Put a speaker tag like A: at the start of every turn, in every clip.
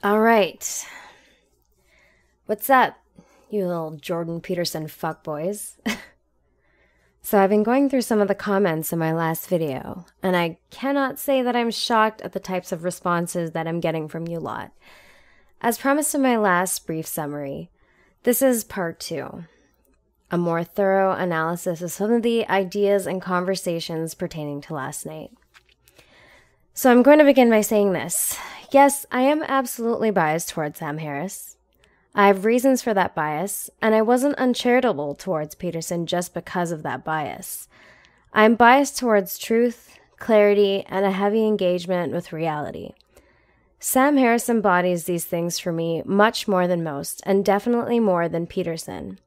A: All right. What's up, you little Jordan Peterson fuckboys? So I've been going through some of the comments in my last video, and I cannot say that I'm shocked at the types of responses that I'm getting from you lot. As promised in my last brief summary, this is part 2, a more thorough analysis of some of the ideas and conversations pertaining to last night. So I'm going to begin by saying this. Yes, I am absolutely biased towards Sam Harris. I have reasons for that bias, and I wasn't uncharitable towards Peterson just because of that bias. I'm biased towards truth, clarity, and a heavy engagement with reality. Sam Harris embodies these things for me much more than most, and definitely more than Peterson.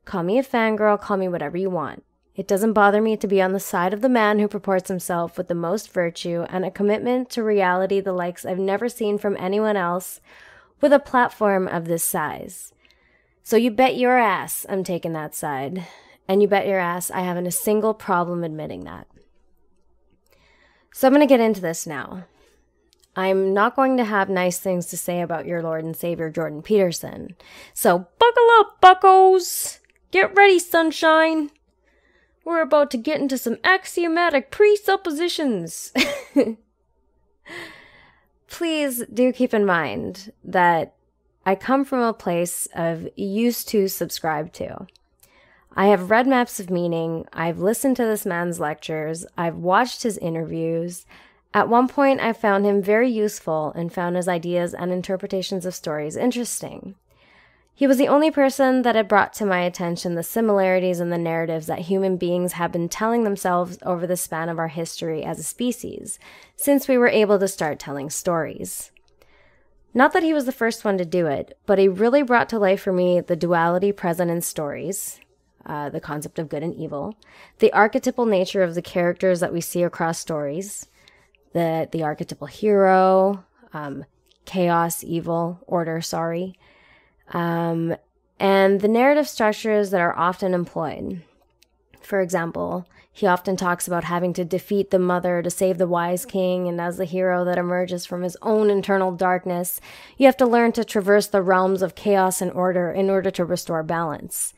A: Call me a fangirl, call me whatever you want. It doesn't bother me to be on the side of the man who purports himself with the most virtue and a commitment to reality the likes I've never seen from anyone else with a platform of this size. So you bet your ass I'm taking that side, and you bet your ass I haven't a single problem admitting that. So I'm going to get into this now. I'm not going to have nice things to say about your Lord and Savior Jordan Peterson. So buckle up, buccos! Get ready, sunshine! We're about to get into some axiomatic presuppositions. Please do keep in mind that I come from a place of used to subscribe to. I have read maps of meaning, I've listened to this man's lectures, I've watched his interviews. At one point, I found him very useful and found his ideas and interpretations of stories interesting. He was the only person that had brought to my attention the similarities in the narratives that human beings have been telling themselves over the span of our history as a species, since we were able to start telling stories. Not that he was the first one to do it, but he really brought to life for me the duality present in stories, the concept of good and evil, the archetypal nature of the characters that we see across stories, the archetypal hero, chaos, evil, order, and the narrative structures that are often employed. For example, he often talks about having to defeat the mother to save the wise king, and as the hero that emerges from his own internal darkness, you have to learn to traverse the realms of chaos and order in order to restore balance.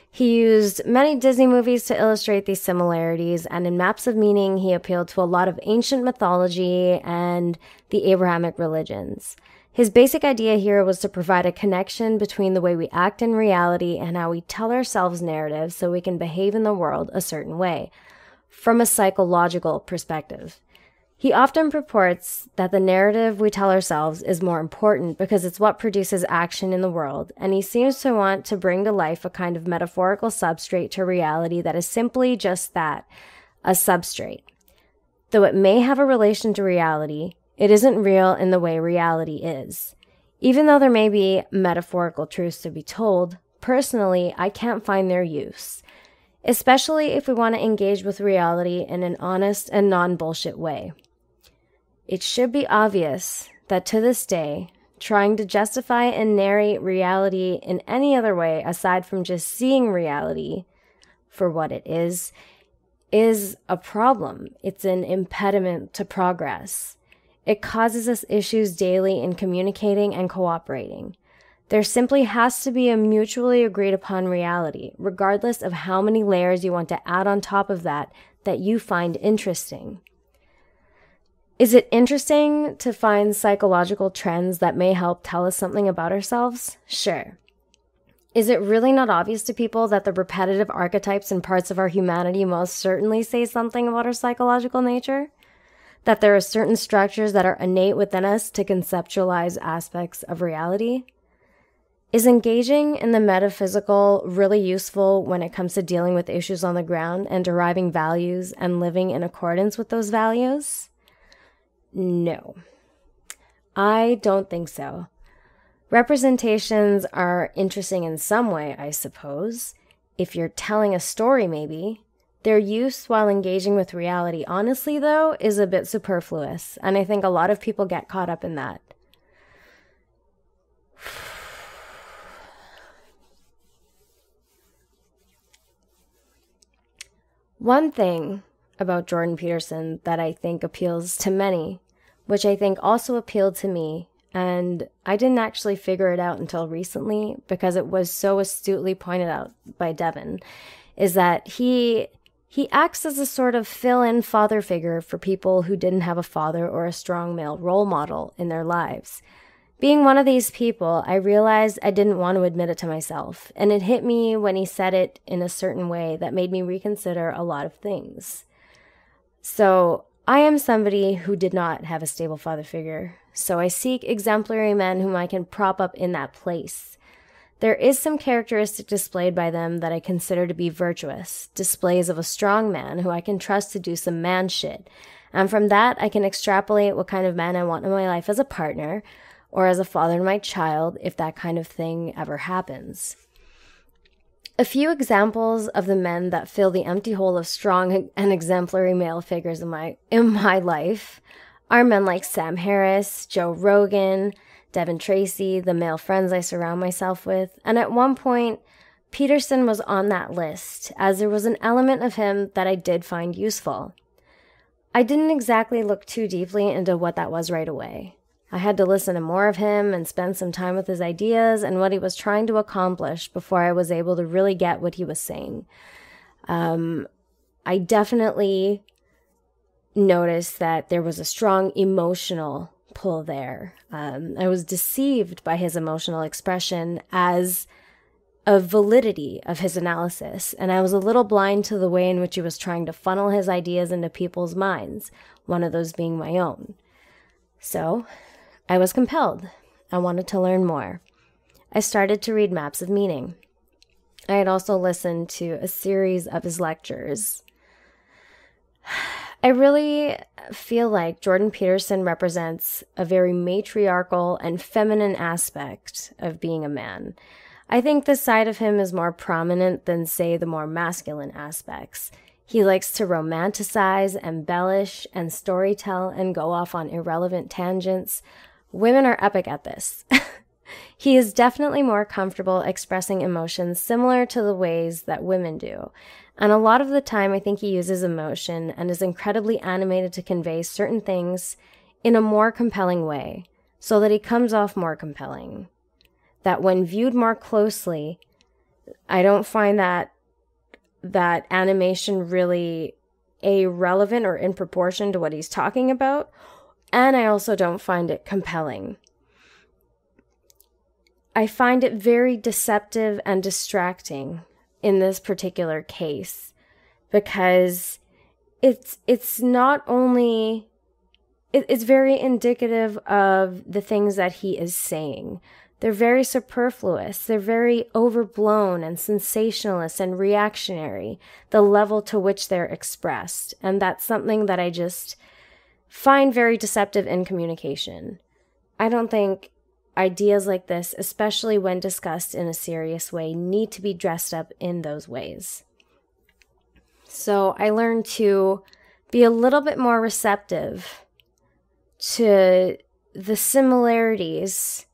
A: He used many Disney movies to illustrate these similarities, and in Maps of Meaning, he appealed to a lot of ancient mythology and the Abrahamic religions. His basic idea here was to provide a connection between the way we act in reality and how we tell ourselves narratives so we can behave in the world a certain way, from a psychological perspective. He often purports that the narrative we tell ourselves is more important because it's what produces action in the world, and he seems to want to bring to life a kind of metaphorical substrate to reality that is simply just that, a substrate. Though it may have a relation to reality, it isn't real in the way reality is. Even though there may be metaphorical truths to be told, personally, I can't find their use, especially if we want to engage with reality in an honest and non-bullshit way. It should be obvious that to this day, trying to justify and narrate reality in any other way aside from just seeing reality for what it is a problem. It's an impediment to progress. It causes us issues daily in communicating and cooperating. There simply has to be a mutually agreed upon reality, regardless of how many layers you want to add on top of that you find interesting. Is it interesting to find psychological trends that may help tell us something about ourselves? Sure. Is it really not obvious to people that the repetitive archetypes and parts of our humanity most certainly say something about our psychological nature? That there are certain structures that are innate within us to conceptualize aspects of reality? Is engaging in the metaphysical really useful when it comes to dealing with issues on the ground and deriving values and living in accordance with those values? No. I don't think so. Representations are interesting in some way, I suppose. If you're telling a story, maybe. Their use while engaging with reality, honestly, though, is a bit superfluous, and I think a lot of people get caught up in that. One thing about Jordan Peterson that I think appeals to many, which I think also appealed to me And I didn't actually figure it out until recently because it was so astutely pointed out by Devin, is that he acts as a sort of fill-in father figure for people who didn't have a father or a strong male role model in their lives. Being one of these people, I realized I didn't want to admit it to myself, and it hit me when he said it in a certain way that made me reconsider a lot of things. So, I am somebody who did not have a stable father figure, so I seek exemplary men whom I can prop up in that place. There is some characteristic displayed by them that I consider to be virtuous, displays of a strong man who I can trust to do some man shit, and from that I can extrapolate what kind of man I want in my life as a partner, or as a father to my child, if that kind of thing ever happens. A few examples of the men that fill the empty hole of strong and exemplary male figures in my life are men like Sam Harris, Joe Rogan, Devin Tracy, the male friends I surround myself with, and at one point, Peterson was on that list, as there was an element of him that I did find useful. I didn't exactly look too deeply into what that was right away. I had to listen to more of him and spend some time with his ideas and what he was trying to accomplish before I was able to really get what he was saying. I definitely noticed that there was a strong emotional pull there. I was deceived by his emotional expression as a validity of his analysis, and I was a little blind to the way in which he was trying to funnel his ideas into people's minds, one of those being my own. So, I was compelled. I wanted to learn more. I started to read Maps of Meaning. I had also listened to a series of his lectures. I really feel like Jordan Peterson represents a very matriarchal and feminine aspect of being a man. I think this side of him is more prominent than, say, the more masculine aspects. He likes to romanticize, embellish, and storytell and go off on irrelevant tangents. Women are epic at this. He is definitely more comfortable expressing emotions similar to the ways that women do. And a lot of the time, I think he uses emotion and is incredibly animated to convey certain things in a more compelling way, so that he comes off more compelling. That when viewed more closely, I don't find that animation really relevant or in proportion to what he's talking about, and I also don't find it compelling. I find it very deceptive and distracting in this particular case, because it's not only, it's very indicative of the things that he is saying. They're very superfluous. They're very overblown and sensationalist and reactionary, the level to which they're expressed. And that's something that I just find very deceptive in communication. I don't think ideas like this, especially when discussed in a serious way, need to be dressed up in those ways. So I learned to be a little bit more receptive to the similarities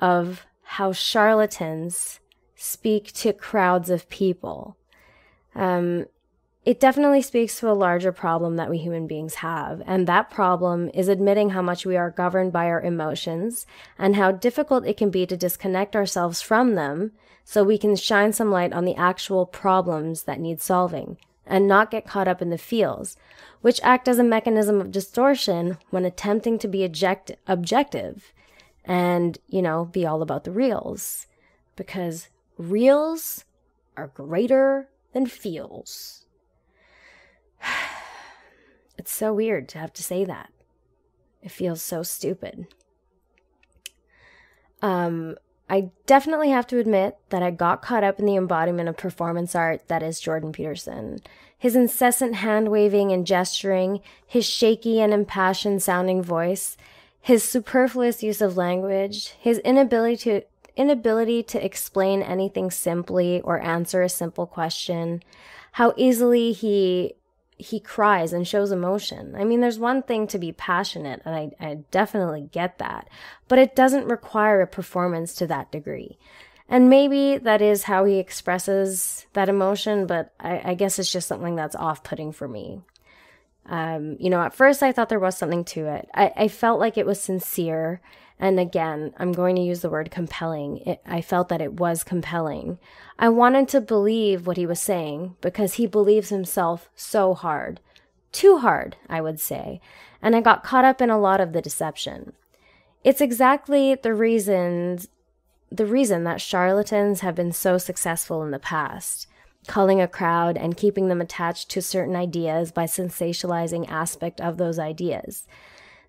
A: of how charlatans speak to crowds of people. It definitely speaks to a larger problem that we human beings have, and that problem is admitting how much we are governed by our emotions and how difficult it can be to disconnect ourselves from them so we can shine some light on the actual problems that need solving and not get caught up in the feels, which act as a mechanism of distortion when attempting to be objective and, be all about the reals, because reals are greater than feels. It's so weird to have to say that. It feels so stupid. I definitely have to admit that I got caught up in the embodiment of performance art that is Jordan Peterson. His incessant hand-waving and gesturing, his shaky and impassioned sounding voice, his superfluous use of language, his inability to explain anything simply or answer a simple question, how easily he cries and shows emotion. I mean, there's one thing to be passionate, and I definitely get that, but it doesn't require a performance to that degree. And maybe that is how he expresses that emotion, but I guess it's just something that's off-putting for me. At first I thought there was something to it. I felt like it was sincere. And again, I'm going to use the word compelling. I felt that it was compelling. I wanted to believe what he was saying because he believes himself so hard. Too hard, I would say. And I got caught up in a lot of the deception. It's exactly the reason that charlatans have been so successful in the past, culling a crowd and keeping them attached to certain ideas by sensationalizing aspect of those ideas.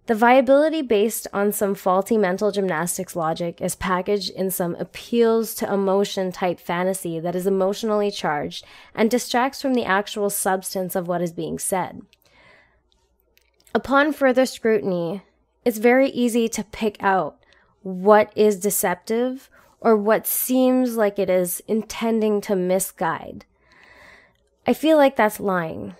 A: The viability based on some faulty mental gymnastics logic is packaged in some appeals to emotion type fantasy that is emotionally charged and distracts from the actual substance of what is being said. Upon further scrutiny, it's very easy to pick out what is deceptive or what seems like it is intending to misguide. I feel like that's lying.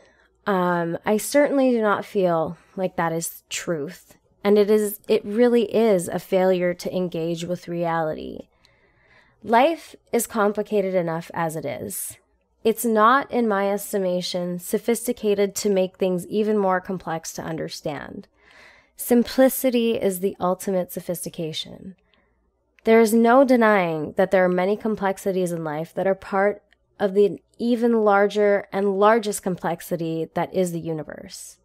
A: I certainly do not feel like that is truth. And it really is a failure to engage with reality. Life is complicated enough as it is. It's not, in my estimation, sophisticated to make things even more complex to understand. Simplicity is the ultimate sophistication. There is no denying that there are many complexities in life that are part of the even larger and largest complexity that is the universe.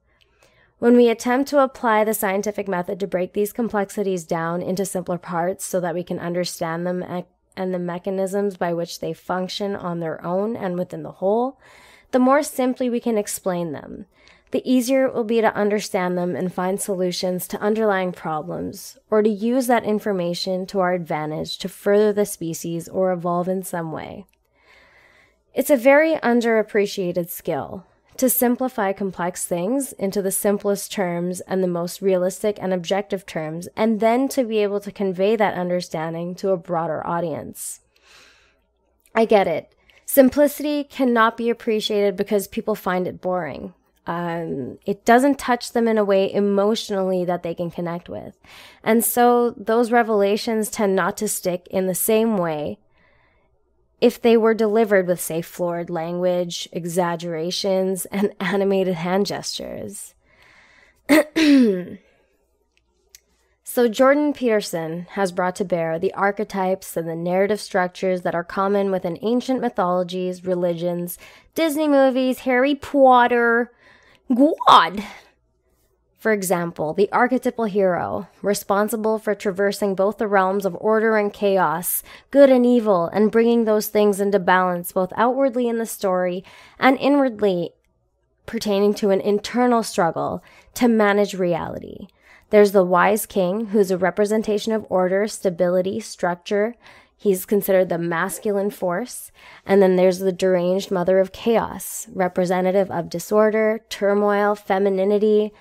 A: When we attempt to apply the scientific method to break these complexities down into simpler parts so that we can understand them and the mechanisms by which they function on their own and within the whole, the more simply we can explain them, the easier it will be to understand them and find solutions to underlying problems, or to use that information to our advantage to further the species or evolve in some way. It's a very underappreciated skill to simplify complex things into the simplest terms and the most realistic and objective terms, and then to be able to convey that understanding to a broader audience. I get it. Simplicity cannot be appreciated because people find it boring. It doesn't touch them in a way emotionally that they can connect with. And so those revelations tend not to stick in the same way if they were delivered with, say, florid language, exaggerations, and animated hand gestures. So Jordan Peterson has brought to bear the archetypes and the narrative structures that are common within ancient mythologies, religions, Disney movies, Harry Potter, God. For example, the archetypal hero, responsible for traversing both the realms of order and chaos, good and evil, and bringing those things into balance both outwardly in the story and inwardly pertaining to an internal struggle to manage reality. There's the wise king, who's a representation of order, stability, structure. He's considered the masculine force. And then there's the deranged mother of chaos, representative of disorder, turmoil, femininity.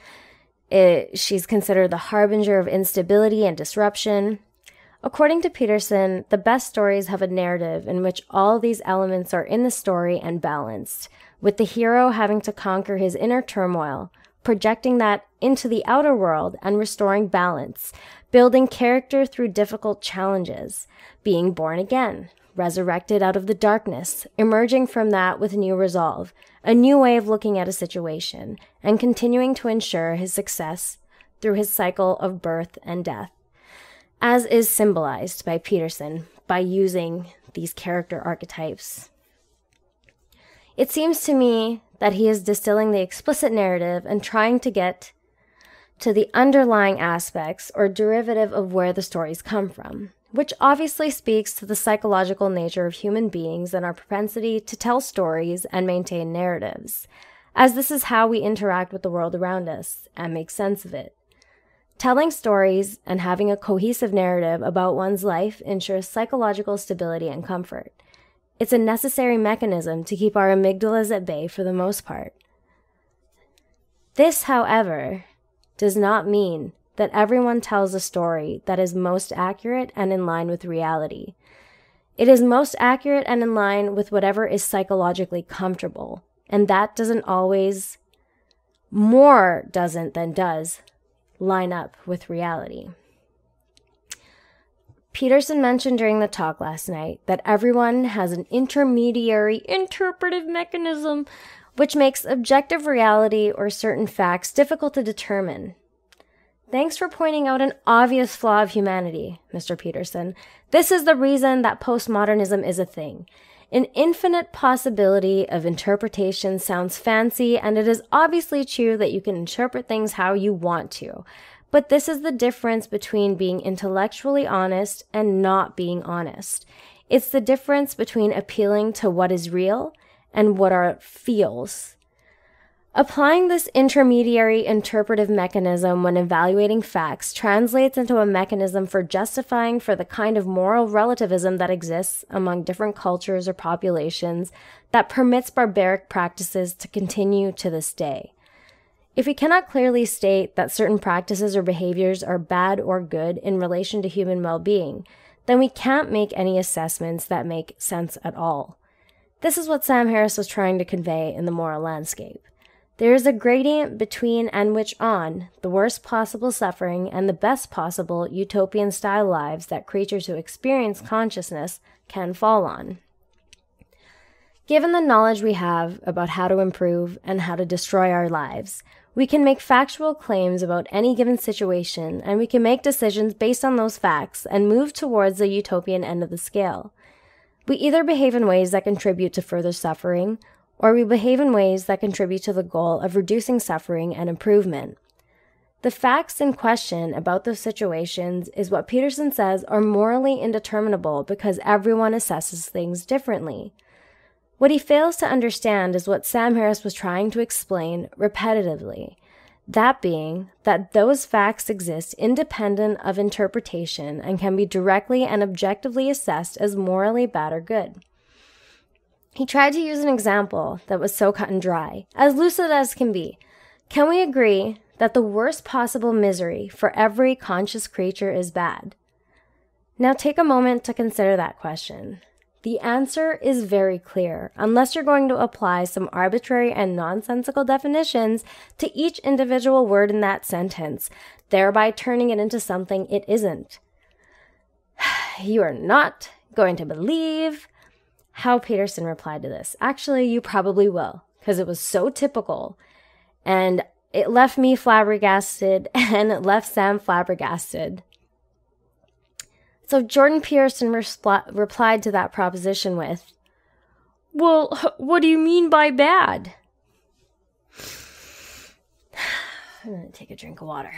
A: She's considered the harbinger of instability and disruption. According to Peterson, the best stories have a narrative in which all these elements are in the story and balanced, with the hero having to conquer his inner turmoil, projecting that into the outer world and restoring balance, building character through difficult challenges, being born again, resurrected out of the darkness, emerging from that with new resolve, a new way of looking at a situation, and continuing to ensure his success through his cycle of birth and death, as is symbolized by Peterson by using these character archetypes. It seems to me that he is distilling the explicit narrative and trying to get to the underlying aspects or derivative of where the stories come from, which obviously speaks to the psychological nature of human beings and our propensity to tell stories and maintain narratives, as this is how we interact with the world around us and make sense of it. Telling stories and having a cohesive narrative about one's life ensures psychological stability and comfort. It's a necessary mechanism to keep our amygdalas at bay for the most part. This, however, does not mean that everyone tells a story that is most accurate and in line with reality. It is most accurate and in line with whatever is psychologically comfortable, and that doesn't always, more doesn't than does, line up with reality. Peterson mentioned during the talk last night that everyone has an intermediary interpretive mechanism which makes objective reality or certain facts difficult to determine. Thanks for pointing out an obvious flaw of humanity, Mr. Peterson. This is the reason that postmodernism is a thing. An infinite possibility of interpretation sounds fancy, and it is obviously true that you can interpret things how you want to. But this is the difference between being intellectually honest and not being honest. It's the difference between appealing to what is real and what are feels. Applying this intermediary interpretive mechanism when evaluating facts translates into a mechanism for justifying for the kind of moral relativism that exists among different cultures or populations that permits barbaric practices to continue to this day. If we cannot clearly state that certain practices or behaviors are bad or good in relation to human well-being, then we can't make any assessments that make sense at all. This is what Sam Harris was trying to convey in The Moral Landscape. There is a gradient between and which on the worst possible suffering and the best possible utopian-style lives that creatures who experience consciousness can fall on. Given the knowledge we have about how to improve and how to destroy our lives, we can make factual claims about any given situation, and we can make decisions based on those facts and move towards the utopian end of the scale. We either behave in ways that contribute to further suffering, or we behave in ways that contribute to the goal of reducing suffering and improvement. The facts in question about those situations is what Peterson says are morally indeterminable because everyone assesses things differently. What he fails to understand is what Sam Harris was trying to explain repetitively, that being that those facts exist independent of interpretation and can be directly and objectively assessed as morally bad or good. He tried to use an example that was so cut and dry, as lucid as can be. Can we agree that the worst possible misery for every conscious creature is bad? Now take a moment to consider that question. The answer is very clear, unless you're going to apply some arbitrary and nonsensical definitions to each individual word in that sentence, thereby turning it into something it isn't. You are not going to believe how Peterson replied to this. Actually, you probably will, because it was so typical, and it left me flabbergasted, and it left Sam flabbergasted. So Jordan Peterson replied to that proposition with, "Well, what do you mean by bad?" I'm going to take a drink of water.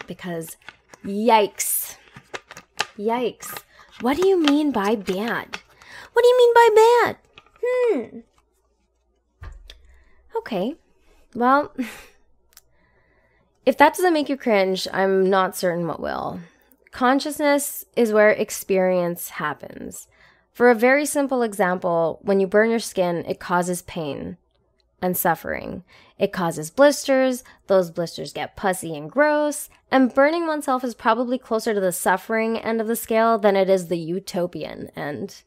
A: Because, yikes. Yikes. What do you mean by bad? What do you mean by bad? Okay. Well, if that doesn't make you cringe, I'm not certain what will. Consciousness is where experience happens. For a very simple example, when you burn your skin, it causes pain and suffering. It causes blisters, those blisters get pussy and gross, and burning oneself is probably closer to the suffering end of the scale than it is the utopian end.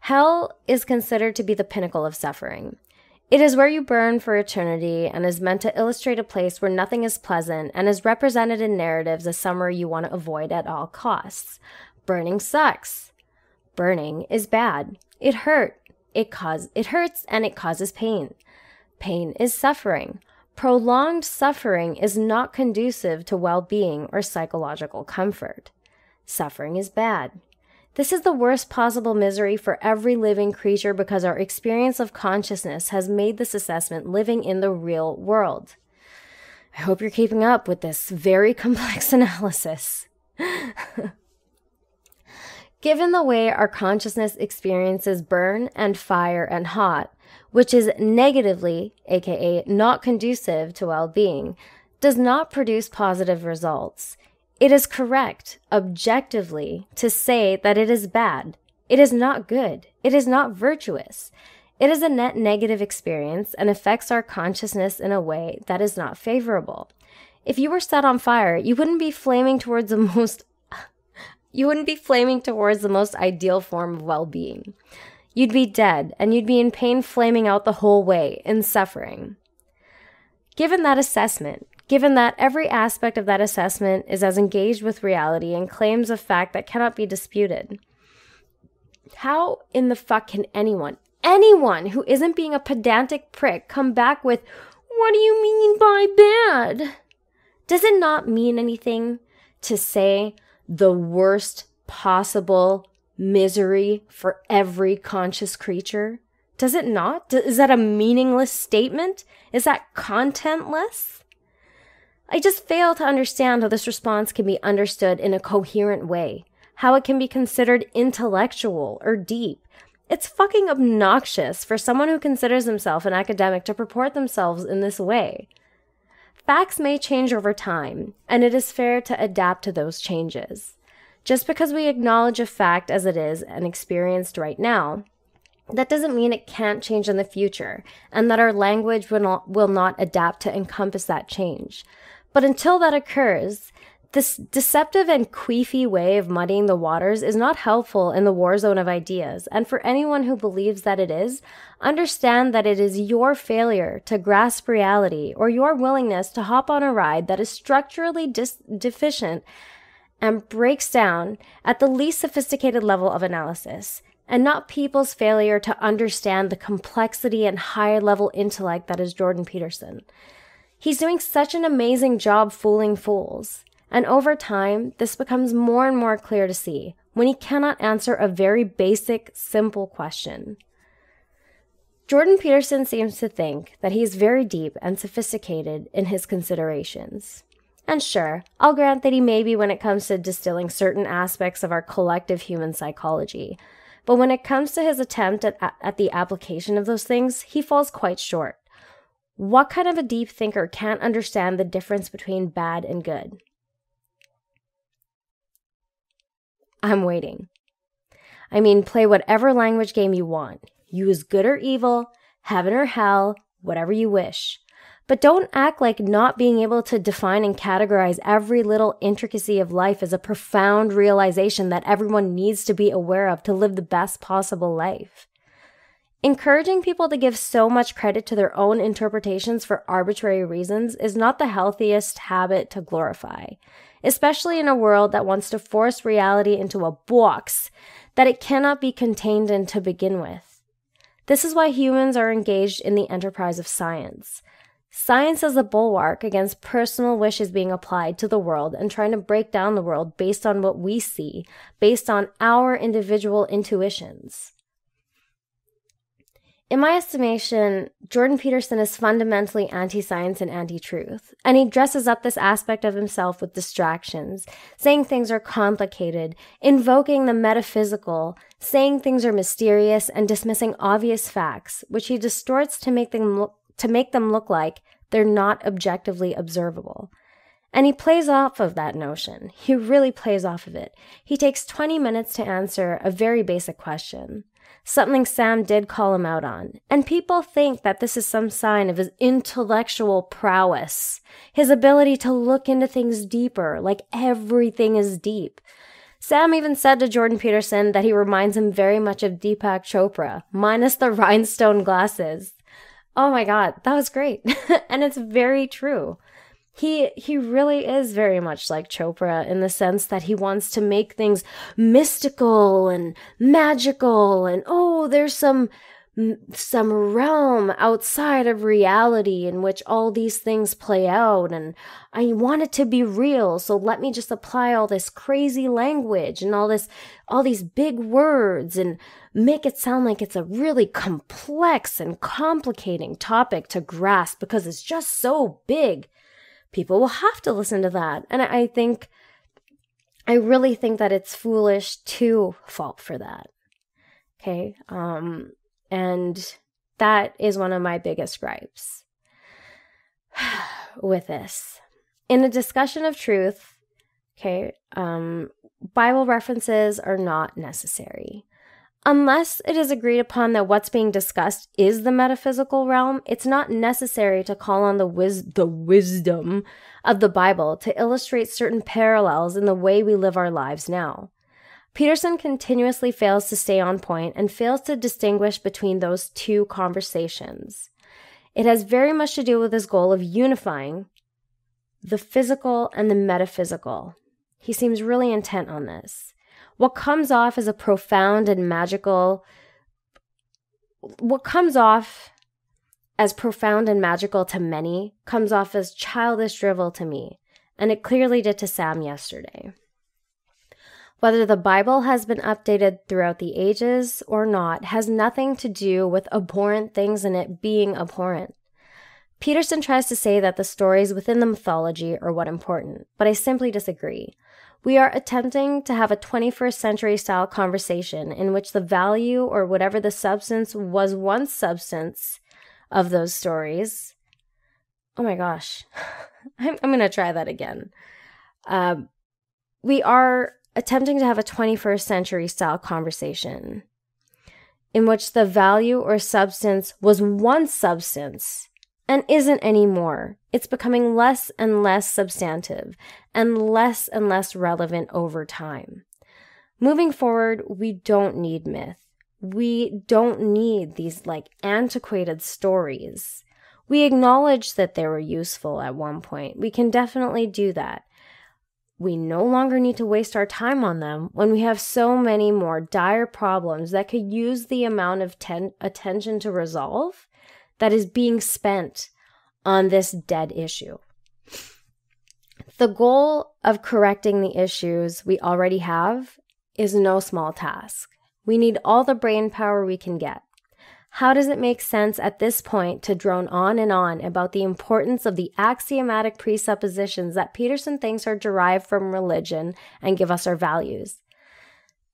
A: Hell is considered to be the pinnacle of suffering. It is where you burn for eternity and is meant to illustrate a place where nothing is pleasant and is represented in narratives as somewhere you want to avoid at all costs. Burning sucks. Burning is bad. It hurts and it causes pain. Pain is suffering. Prolonged suffering is not conducive to well-being or psychological comfort. Suffering is bad. This is the worst possible misery for every living creature because our experience of consciousness has made this assessment living in the real world. I hope you're keeping up with this very complex analysis. Given the way our consciousness experiences burn and fire and hot, which is negatively, aka not conducive to well-being, does not produce positive results. It is correct, objectively, to say that it is bad. It is not good. It is not virtuous. It is a net negative experience and affects our consciousness in a way that is not favorable. If you were set on fire, you wouldn't be flaming towards the most ideal form of well-being. You'd be dead, and you'd be in pain flaming out the whole way, in suffering. Given that assessment, given that every aspect of that assessment is as engaged with reality and claims of fact that cannot be disputed, How in the fuck can anyone who isn't being a pedantic prick come back with, what do you mean by bad? Does it not mean anything to say the worst possible misery for every conscious creature? Does it not? Is that a meaningless statement? Is that contentless? I just fail to understand how this response can be understood in a coherent way, how it can be considered intellectual or deep. It's fucking obnoxious for someone who considers himself an academic to purport themselves in this way. Facts may change over time, and it is fair to adapt to those changes. Just because we acknowledge a fact as it is and experienced right now, that doesn't mean it can't change in the future, and that our language will not adapt to encompass that change. But until that occurs, this deceptive and queefy way of muddying the waters is not helpful in the war zone of ideas, and for anyone who believes that it is, understand that it is your failure to grasp reality or your willingness to hop on a ride that is structurally deficient and breaks down at the least sophisticated level of analysis, and not people's failure to understand the complexity and high-level intellect that is Jordan Peterson. He's doing such an amazing job fooling fools. And over time, this becomes more and more clear to see when he cannot answer a very basic, simple question. Jordan Peterson seems to think that he is very deep and sophisticated in his considerations. And sure, I'll grant that he may be when it comes to distilling certain aspects of our collective human psychology. But when it comes to his attempt at the application of those things, he falls quite short. What kind of a deep thinker can't understand the difference between bad and good? I'm waiting. I mean, play whatever language game you want. Use good or evil, heaven or hell, whatever you wish. But don't act like not being able to define and categorize every little intricacy of life is a profound realization that everyone needs to be aware of to live the best possible life. Encouraging people to give so much credit to their own interpretations for arbitrary reasons is not the healthiest habit to glorify, especially in a world that wants to force reality into a box that it cannot be contained in to begin with. This is why humans are engaged in the enterprise of science. Science is a bulwark against personal wishes being applied to the world and trying to break down the world based on what we see, based on our individual intuitions. In my estimation, Jordan Peterson is fundamentally anti-science and anti-truth, and he dresses up this aspect of himself with distractions, saying things are complicated, invoking the metaphysical, saying things are mysterious, and dismissing obvious facts, which he distorts to make them look like they're not objectively observable. And he plays off of that notion. He really plays off of it. He takes 20 minutes to answer a very basic question. Something Sam did call him out on. And people think that this is some sign of his intellectual prowess, his ability to look into things deeper, like everything is deep. Sam even said to Jordan Peterson that he reminds him very much of Deepak Chopra, minus the rhinestone glasses. Oh my God, that was great. And it's very true. He really is very much like Chopra in the sense that he wants to make things mystical and magical and, oh, there's some realm outside of reality in which all these things play out, and I want it to be real, so let me just apply all this crazy language and all these big words and make it sound like it's a really complex and complicating topic to grasp because it's just so big. People will have to listen to that. And I really think that it's foolish to fall for that. Okay? And that is one of my biggest gripes with this. In a discussion of truth, okay, Bible references are not necessary. Unless it is agreed upon that what's being discussed is the metaphysical realm, it's not necessary to call on the wisdom of the Bible to illustrate certain parallels in the way we live our lives now. Peterson continuously fails to stay on point and fails to distinguish between those two conversations. It has very much to do with his goal of unifying the physical and the metaphysical. He seems really intent on this. What comes off as profound and magical to many comes off as childish drivel to me, and it clearly did to Sam yesterday. Whether the Bible has been updated throughout the ages or not has nothing to do with abhorrent things in it being abhorrent. Peterson tries to say that the stories within the mythology are what important, but I simply disagree. We are attempting to have a 21st century style conversation in which the value or whatever the substance was once substance of those stories. Oh my gosh, I'm going to try that again. We are attempting to have a 21st century style conversation in which the value or substance was once substance and isn't anymore. It's becoming less and less substantive and less relevant over time. Moving forward, we don't need myth. We don't need these antiquated stories. We acknowledge that they were useful at one point. We can definitely do that. We no longer need to waste our time on them when we have so many more dire problems that could use the amount of attention to resolve that is being spent on this dead issue. The goal of correcting the issues we already have is no small task. We need all the brain power we can get. How does it make sense at this point to drone on and on about the importance of the axiomatic presuppositions that Peterson thinks are derived from religion and give us our values?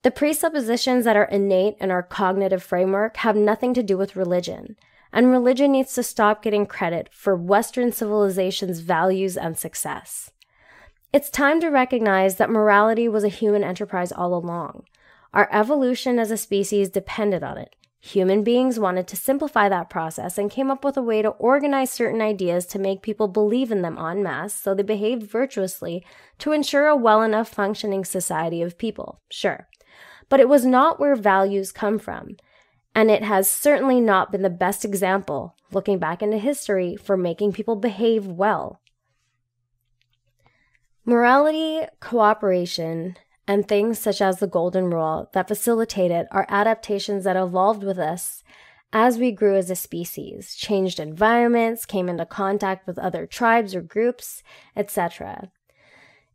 A: The presuppositions that are innate in our cognitive framework have nothing to do with religion, and religion needs to stop getting credit for Western civilization's values and success. It's time to recognize that morality was a human enterprise all along. Our evolution as a species depended on it. Human beings wanted to simplify that process and came up with a way to organize certain ideas to make people believe in them en masse so they behaved virtuously to ensure a well enough functioning society of people. Sure. But it was not where values come from. And it has certainly not been the best example, looking back into history, for making people behave well. Morality, cooperation, and things such as the Golden Rule that facilitated are adaptations that evolved with us as we grew as a species, changed environments, came into contact with other tribes or groups, etc.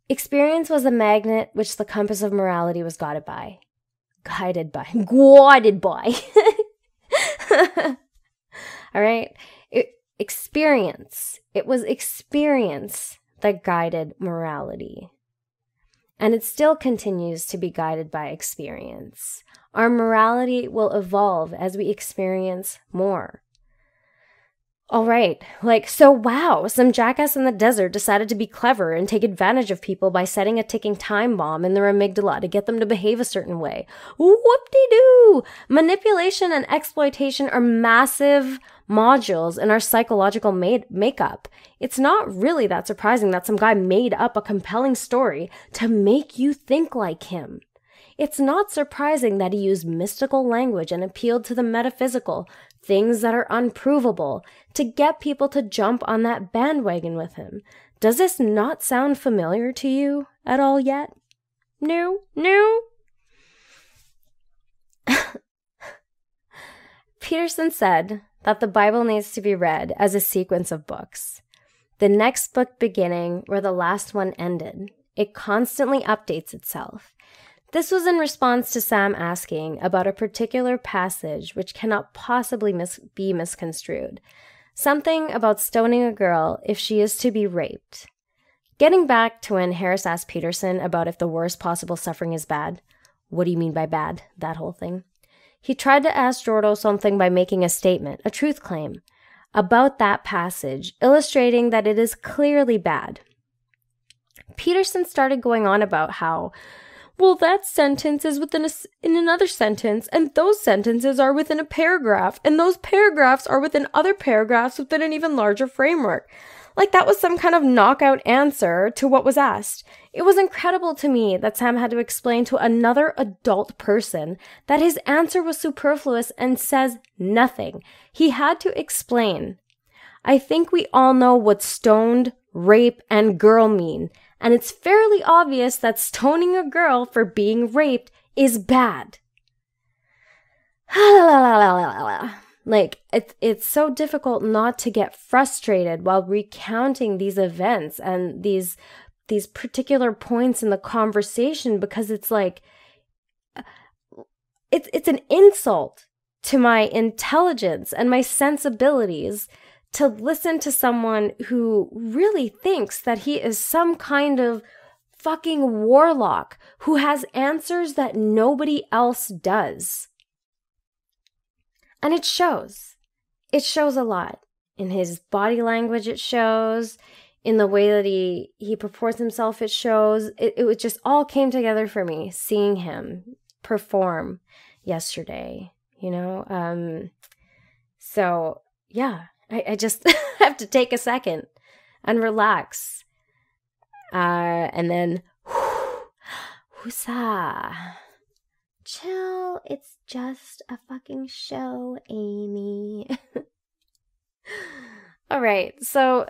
A: Experience was the magnet which the compass of morality was guided by. All right? Experience. It was experience that guided morality. And it still continues to be guided by experience. Our morality will evolve as we experience more. All right, wow, some jackass in the desert decided to be clever and take advantage of people by setting a ticking time bomb in their amygdala to get them to behave a certain way. Whoop-de-doo! Manipulation and exploitation are massive modules in our psychological makeup. It's not really that surprising that some guy made up a compelling story to make you think like him. It's not surprising that he used mystical language and appealed to the metaphysical, things that are unprovable, to get people to jump on that bandwagon with him. Does this not sound familiar to you at all yet? No? Peterson said that the Bible needs to be read as a sequence of books. The next book beginning where the last one ended. It constantly updates itself. This was in response to Sam asking about a particular passage which cannot possibly be misconstrued. Something about stoning a girl if she is to be raped. Getting back to when Harris asked Peterson about if the worst possible suffering is bad. What do you mean by bad? That whole thing. He tried to ask Jordo something by making a statement, a truth claim, about that passage, illustrating that it is clearly bad. Peterson started going on about how, well, that sentence is in another sentence, and those sentences are within a paragraph, and those paragraphs are within other paragraphs within an even larger framework. Like that was some kind of knockout answer to what was asked. It was incredible to me that Sam had to explain to another adult person that his answer was superfluous and says nothing. He had to explain. I think we all know what stoned, rape, and girl mean. And it's fairly obvious that stoning a girl for being raped is bad. Like, it's so difficult not to get frustrated while recounting these events and these particular points in the conversation, because it's like, it's an insult to my intelligence and my sensibilities to listen to someone who really thinks that he is some kind of fucking warlock who has answers that nobody else does. And it shows. It shows a lot. In his body language, it shows. In the way that he purports himself, it shows. It just all came together for me, seeing him perform yesterday, you know? So, yeah, I just have to take a second and relax. And then, whoosah. Chill, it's just a fucking show, Amy. All right, so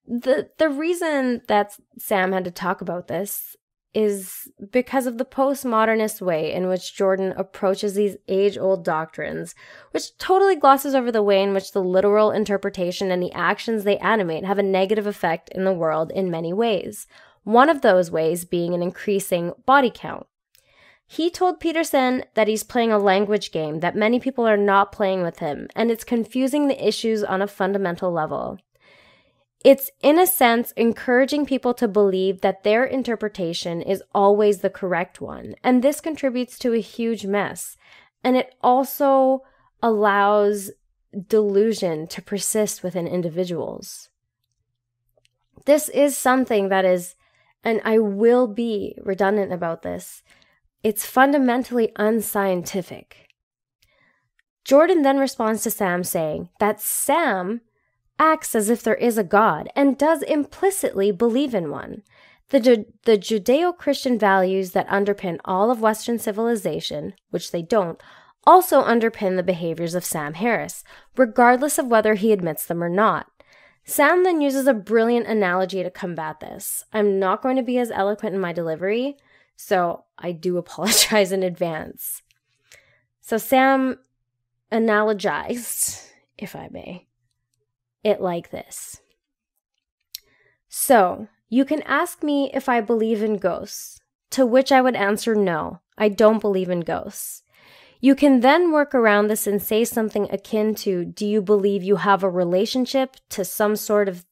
A: the reason that Sam had to talk about this is because of the postmodernist way in which Jordan approaches these age-old doctrines, which totally glosses over the way in which the literal interpretation and the actions they animate have a negative effect in the world in many ways. One of those ways being an increasing body count. He told Peterson that he's playing a language game, that many people are not playing with him, and it's confusing the issues on a fundamental level. It's, in a sense, encouraging people to believe that their interpretation is always the correct one, and this contributes to a huge mess. And it also allows delusion to persist within individuals. This is something that is, and I will be redundant about this, it's fundamentally unscientific. Jordan then responds to Sam saying that Sam acts as if there is a God and does implicitly believe in one. The Judeo-Christian values that underpin all of Western civilization, which they don't, also underpin the behaviors of Sam Harris, regardless of whether he admits them or not. Sam then uses a brilliant analogy to combat this. I'm not going to be as eloquent in my delivery, so I do apologize in advance. So Sam analogized, if I may, it like this. So, you can ask me if I believe in ghosts, to which I would answer no, I don't believe in ghosts. You can then work around this and say something akin to, do you believe you have a relationship to some sort of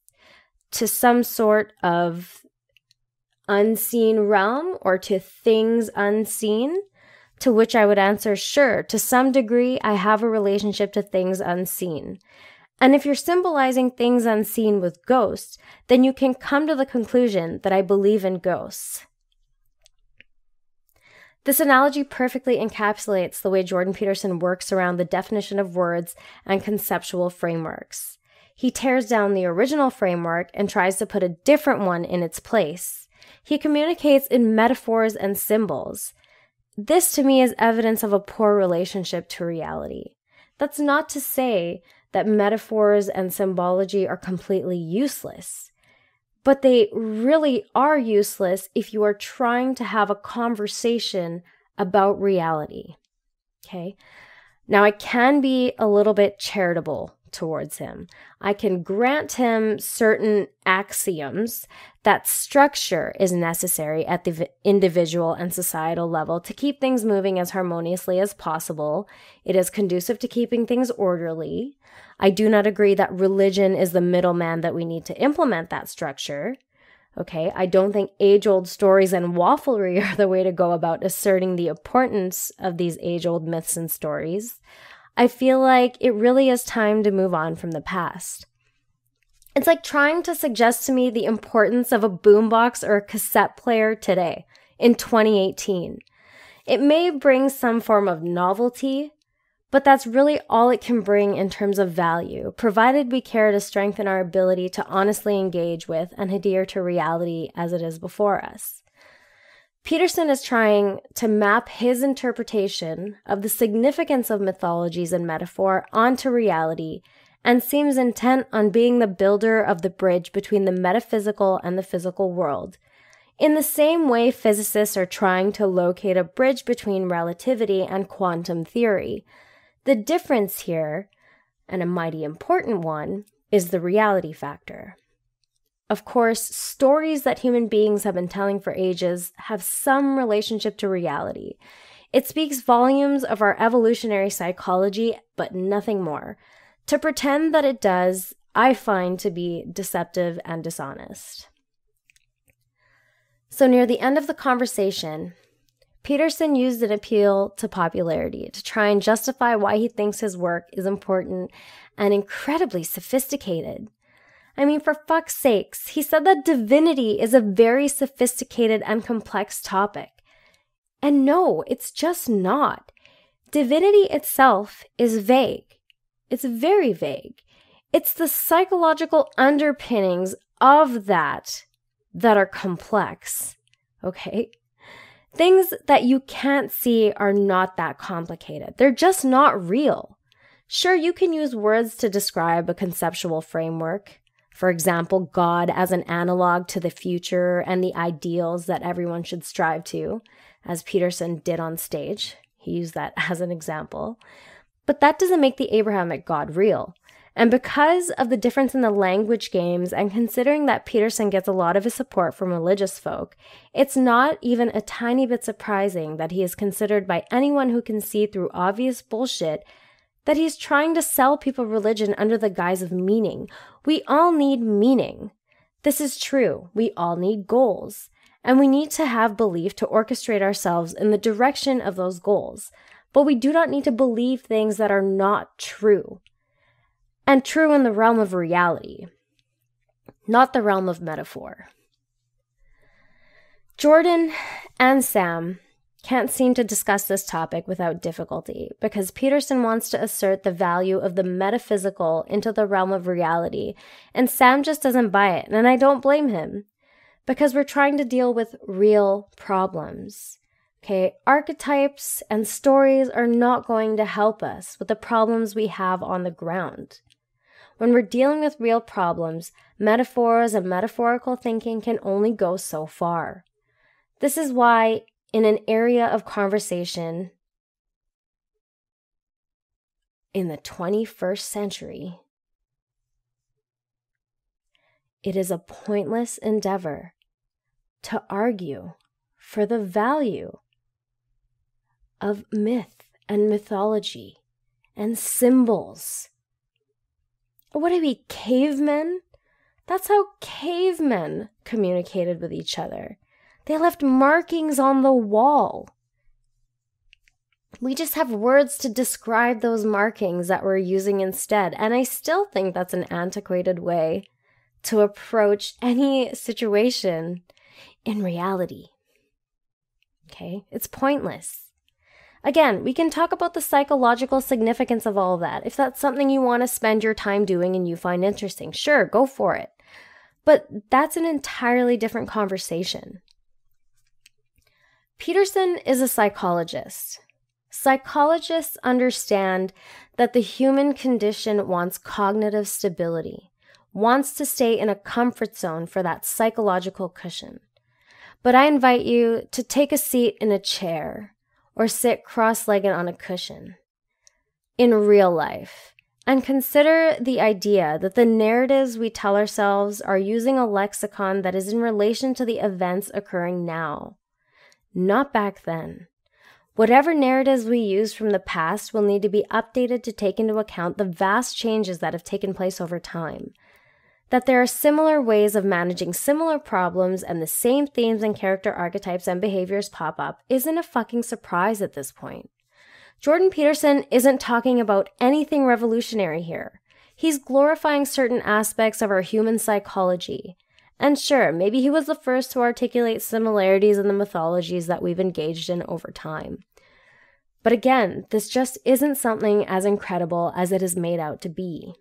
A: unseen realm or to things unseen? To which I would answer, sure, to some degree I have a relationship to things unseen. And if you're symbolizing things unseen with ghosts, then you can come to the conclusion that I believe in ghosts. This analogy perfectly encapsulates the way Jordan Peterson works around the definition of words and conceptual frameworks. He tears down the original framework and tries to put a different one in its place. He communicates in metaphors and symbols. This, to me, is evidence of a poor relationship to reality. That's not to say that metaphors and symbology are completely useless, but they really are useless if you are trying to have a conversation about reality. Okay? Now, I can be a little bit charitable towards him. I can grant him certain axioms that structure is necessary at the individual and societal level to keep things moving as harmoniously as possible. It is conducive to keeping things orderly. I do not agree that religion is the middleman that we need to implement that structure. Okay, I don't think age-old stories and wafflery are the way to go about asserting the importance of these age-old myths and stories. I feel like it really is time to move on from the past. It's like trying to suggest to me the importance of a boombox or a cassette player today, in 2018. It may bring some form of novelty, but that's really all it can bring in terms of value, provided we care to strengthen our ability to honestly engage with and adhere to reality as it is before us. Peterson is trying to map his interpretation of the significance of mythologies and metaphor onto reality and seems intent on being the builder of the bridge between the metaphysical and the physical world. In the same way, physicists are trying to locate a bridge between relativity and quantum theory. The difference here, and a mighty important one, is the reality factor. Of course, stories that human beings have been telling for ages have some relationship to reality. It speaks volumes of our evolutionary psychology, but nothing more. To pretend that it does, I find to be deceptive and dishonest. So near the end of the conversation, Peterson used an appeal to popularity to try and justify why he thinks his work is important and incredibly sophisticated. I mean, for fuck's sakes, he said that divinity is a very sophisticated and complex topic. And no, it's just not. Divinity itself is vague. It's very vague. It's the psychological underpinnings of that are complex, okay? Things that you can't see are not that complicated. They're just not real. Sure, you can use words to describe a conceptual framework. For example, God as an analog to the future and the ideals that everyone should strive to, as Peterson did on stage. He used that as an example. But that doesn't make the Abrahamic God real. And because of the difference in the language games and considering that Peterson gets a lot of his support from religious folk, it's not even a tiny bit surprising that he is considered by anyone who can see through obvious bullshit that he's trying to sell people religion under the guise of meaning. We all need meaning. This is true. We all need goals. And we need to have belief to orchestrate ourselves in the direction of those goals. But we do not need to believe things that are not true. And true in the realm of reality, not the realm of metaphor. Jordan and Sam can't seem to discuss this topic without difficulty because Peterson wants to assert the value of the metaphysical into the realm of reality, and Sam just doesn't buy it, and I don't blame him, because we're trying to deal with real problems. Okay, archetypes and stories are not going to help us with the problems we have on the ground. When we're dealing with real problems, metaphors and metaphorical thinking can only go so far. This is why, in an area of conversation in the 21st century, it is a pointless endeavor to argue for the value of myth and mythology and symbols. What are we, cavemen? That's how cavemen communicated with each other. They left markings on the wall. We just have words to describe those markings that we're using instead. And I still think that's an antiquated way to approach any situation in reality. Okay? It's pointless. Again, we can talk about the psychological significance of all of that. If that's something you want to spend your time doing and you find interesting, sure, go for it. But that's an entirely different conversation. Peterson is a psychologist. Psychologists understand that the human condition wants cognitive stability, wants to stay in a comfort zone for that psychological cushion. But I invite you to take a seat in a chair or sit cross-legged on a cushion in real life and consider the idea that the narratives we tell ourselves are using a lexicon that is in relation to the events occurring now, not back then. Whatever narratives we use from the past will need to be updated to take into account the vast changes that have taken place over time. That there are similar ways of managing similar problems and the same themes and character archetypes and behaviors pop up isn't a fucking surprise at this point. Jordan Peterson isn't talking about anything revolutionary here. He's glorifying certain aspects of our human psychology. And sure, maybe he was the first to articulate similarities in the mythologies that we've engaged in over time. But again, this just isn't something as incredible as it is made out to be.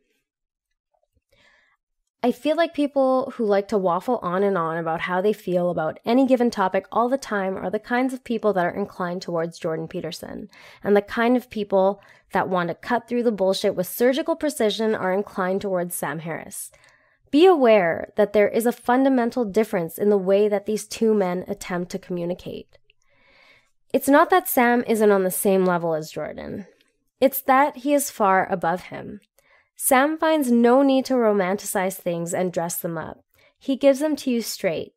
A: I feel like people who like to waffle on and on about how they feel about any given topic all the time are the kinds of people that are inclined towards Jordan Peterson, and the kind of people that want to cut through the bullshit with surgical precision are inclined towards Sam Harris. Be aware that there is a fundamental difference in the way that these two men attempt to communicate. It's not that Sam isn't on the same level as Jordan. It's that he is far above him. Sam finds no need to romanticize things and dress them up. He gives them to you straight,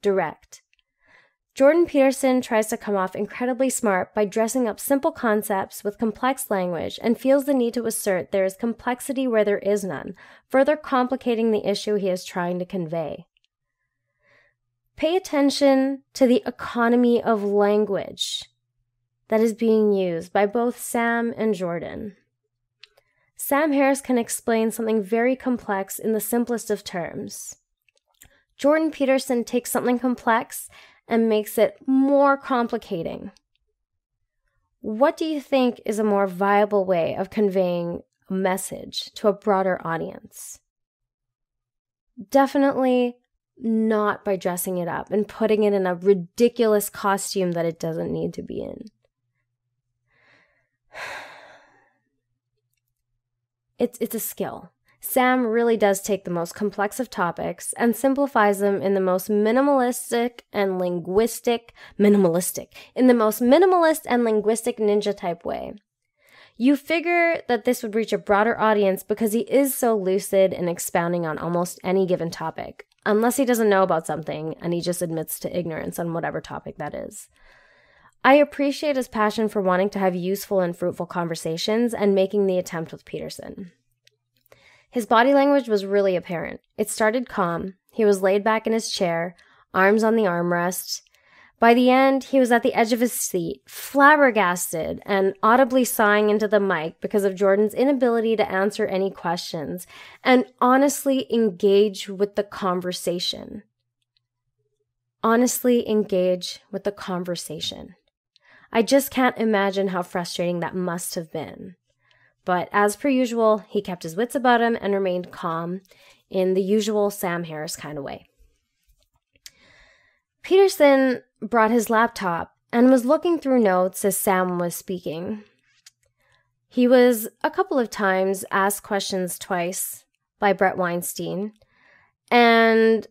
A: direct. Jordan Peterson tries to come off incredibly smart by dressing up simple concepts with complex language and feels the need to assert there is complexity where there is none, further complicating the issue he is trying to convey. Pay attention to the economy of language that is being used by both Sam and Jordan. Sam Harris can explain something very complex in the simplest of terms. Jordan Peterson takes something complex and makes it more complicating. What do you think is a more viable way of conveying a message to a broader audience? Definitely not by dressing it up and putting it in a ridiculous costume that it doesn't need to be in. It's a skill. Sam really does take the most complex of topics and simplifies them in the most minimalist and linguistic ninja type way. You figure that this would reach a broader audience because he is so lucid in expounding on almost any given topic, unless he doesn't know about something and he just admits to ignorance on whatever topic that is. I appreciate his passion for wanting to have useful and fruitful conversations and making the attempt with Peterson. His body language was really apparent. It started calm. He was laid back in his chair, arms on the armrest. By the end, he was at the edge of his seat, flabbergasted and audibly sighing into the mic because of Jordan's inability to answer any questions and honestly engage with the conversation. Honestly engage with the conversation. I just can't imagine how frustrating that must have been. But as per usual, he kept his wits about him and remained calm in the usual Sam Harris kind of way. Peterson brought his laptop and was looking through notes as Sam was speaking. He was a couple of times asked questions twice by Brett Weinstein, and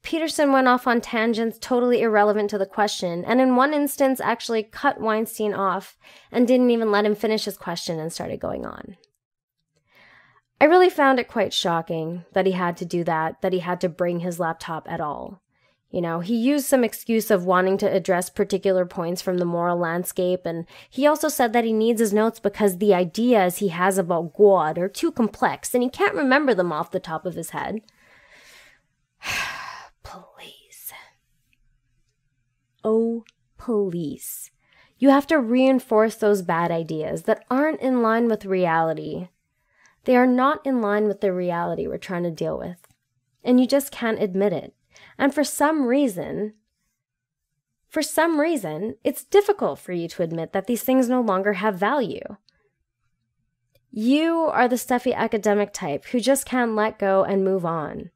A: Peterson went off on tangents totally irrelevant to the question, and in one instance actually cut Weinstein off and didn't even let him finish his question and started going on. I really found it quite shocking that he had to do that he had to bring his laptop at all. You know, he used some excuse of wanting to address particular points from the moral landscape, and he also said that he needs his notes because the ideas he has about God are too complex and he can't remember them off the top of his head. Please. Oh, please. You have to reinforce those bad ideas that aren't in line with reality. They are not in line with the reality we're trying to deal with. And you just can't admit it. And for some reason, it's difficult for you to admit that these things no longer have value. You are the stuffy academic type who just can't let go and move on.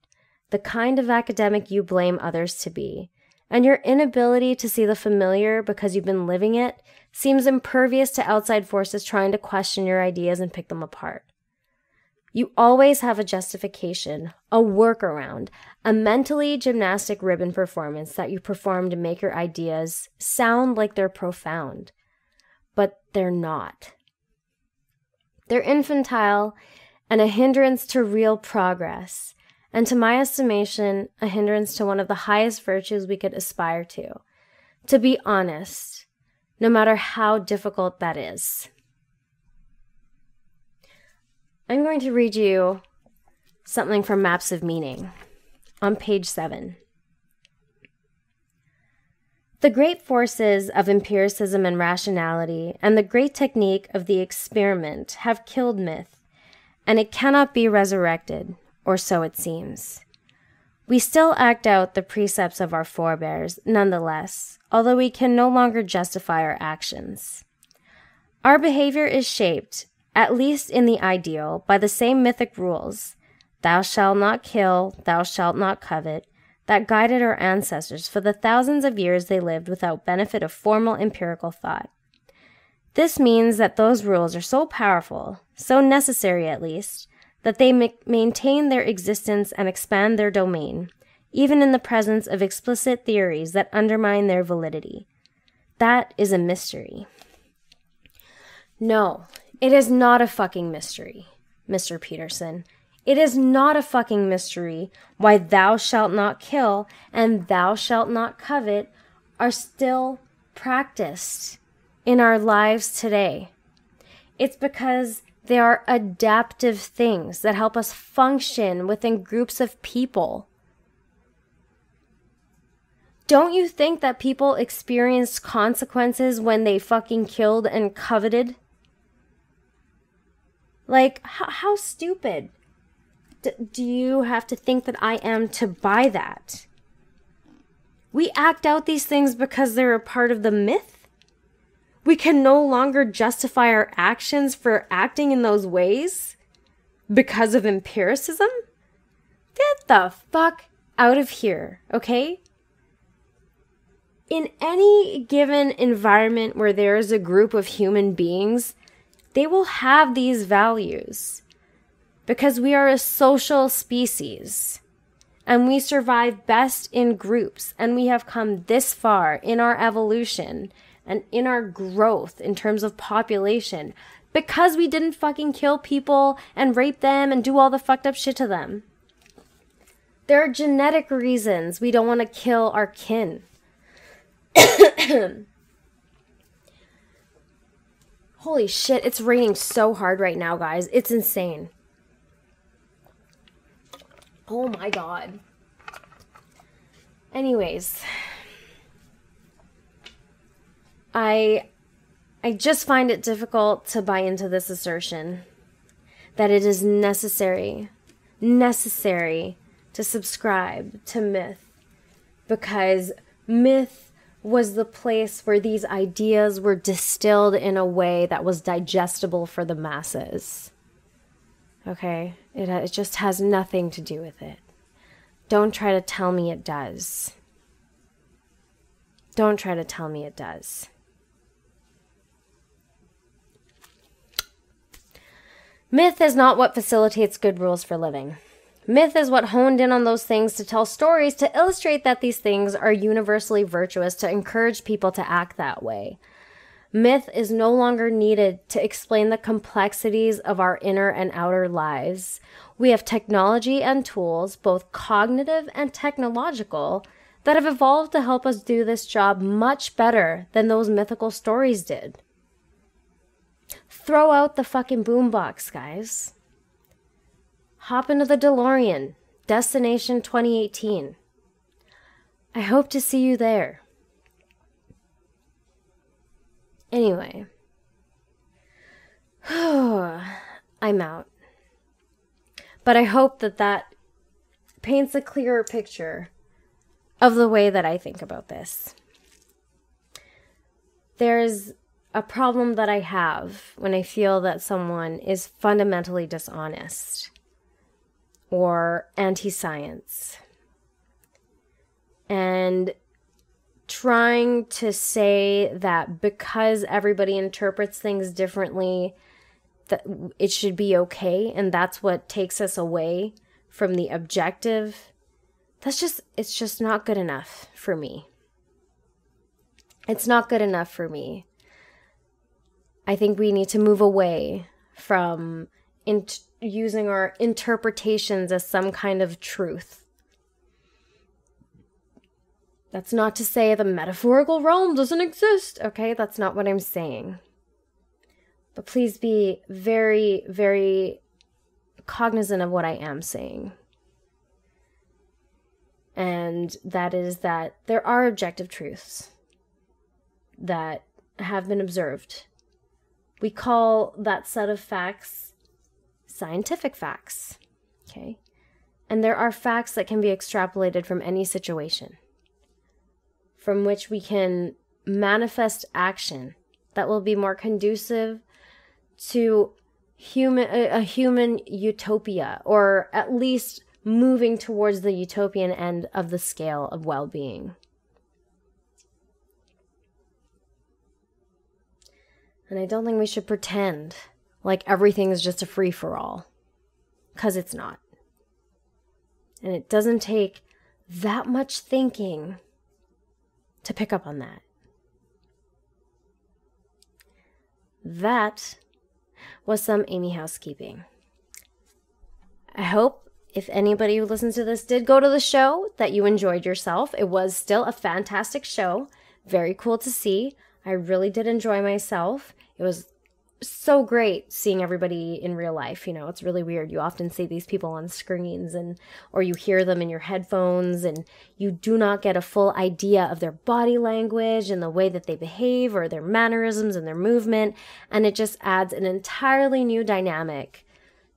A: The kind of academic you blame others to be. And your inability to see the familiar because you've been living it seems impervious to outside forces trying to question your ideas and pick them apart. You always have a justification, a workaround, a mentally gymnastic ribbon performance that you perform to make your ideas sound like they're profound. But they're not. They're infantile and a hindrance to real progress. And to my estimation, a hindrance to one of the highest virtues we could aspire to be honest, no matter how difficult that is. I'm going to read you something from Maps of Meaning on page 7. The great forces of empiricism and rationality and the great technique of the experiment have killed myth, and it cannot be resurrected. Or so it seems. We still act out the precepts of our forebears, nonetheless, although we can no longer justify our actions. Our behavior is shaped, at least in the ideal, by the same mythic rules, thou shalt not kill, thou shalt not covet, that guided our ancestors for the thousands of years they lived without benefit of formal empirical thought. This means that those rules are so powerful, so necessary at least, that they maintain their existence and expand their domain, even in the presence of explicit theories that undermine their validity. That is a mystery. No, it is not a fucking mystery, Mr. Peterson. It is not a fucking mystery why thou shalt not kill and thou shalt not covet are still practiced in our lives today. It's because they are adaptive things that help us function within groups of people. Don't you think that people experienced consequences when they fucking killed and coveted? Like, how stupid do you have to think that I am to buy that? We act out these things because they're a part of the myth. We can no longer justify our actions for acting in those ways because of empiricism. Get the fuck out of here, okay? In any given environment where there is a group of human beings, they will have these values. Because we are a social species and we survive best in groups, and we have come this far in our evolution and in our growth in terms of population because we didn't fucking kill people and rape them and do all the fucked up shit to them. There are genetic reasons we don't want to kill our kin. Holy shit, it's raining so hard right now, guys. It's insane. Oh my god. Anyways, I just find it difficult to buy into this assertion that it is necessary to subscribe to myth, because myth was the place where these ideas were distilled in a way that was digestible for the masses. Okay? It just has nothing to do with it. Don't try to tell me it does. Don't try to tell me it does. Myth is not what facilitates good rules for living. Myth is what honed in on those things to tell stories to illustrate that these things are universally virtuous, to encourage people to act that way. Myth is no longer needed to explain the complexities of our inner and outer lives. We have technology and tools, both cognitive and technological, that have evolved to help us do this job much better than those mythical stories did. Throw out the fucking boombox, guys. Hop into the DeLorean, Destination 2018. I hope to see you there. Anyway, I'm out. But I hope that paints a clearer picture of the way that I think about this. There's a problem that I have when I feel that someone is fundamentally dishonest or anti-science, and trying to say that because everybody interprets things differently, that it should be okay, and that's what takes us away from the objective. It's just not good enough for me. It's not good enough for me. I think we need to move away from using our interpretations as some kind of truth. That's not to say the metaphorical realm doesn't exist, okay? That's not what I'm saying. But please be very, very cognizant of what I am saying. And that is that there are objective truths that have been observed. We call that set of facts scientific facts, okay? And there are facts that can be extrapolated from any situation, from which we can manifest action that will be more conducive to a human utopia, or at least moving towards the utopian end of the scale of well-being. And I don't think we should pretend like everything is just a free-for-all. because it's not. And it doesn't take that much thinking to pick up on that. That was some Amy housekeeping. I hope if anybody who listens to this did go to the show that you enjoyed yourself. It was still a fantastic show. Very cool to see. I really did enjoy myself. It was so great seeing everybody in real life. You know, it's really weird. You often see these people on screens or you hear them in your headphones, and you do not get a full idea of their body language and the way that they behave or their mannerisms and their movement. And it just adds an entirely new dynamic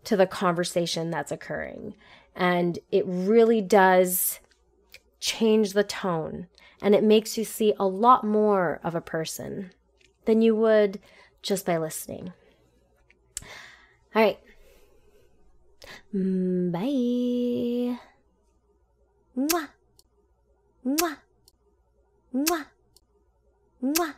A: to the conversation that's occurring. And it really does change the tone, and it makes you see a lot more of a person than you would just by listening. All right. Bye. Mwah. Mwah. Mwah. Mwah.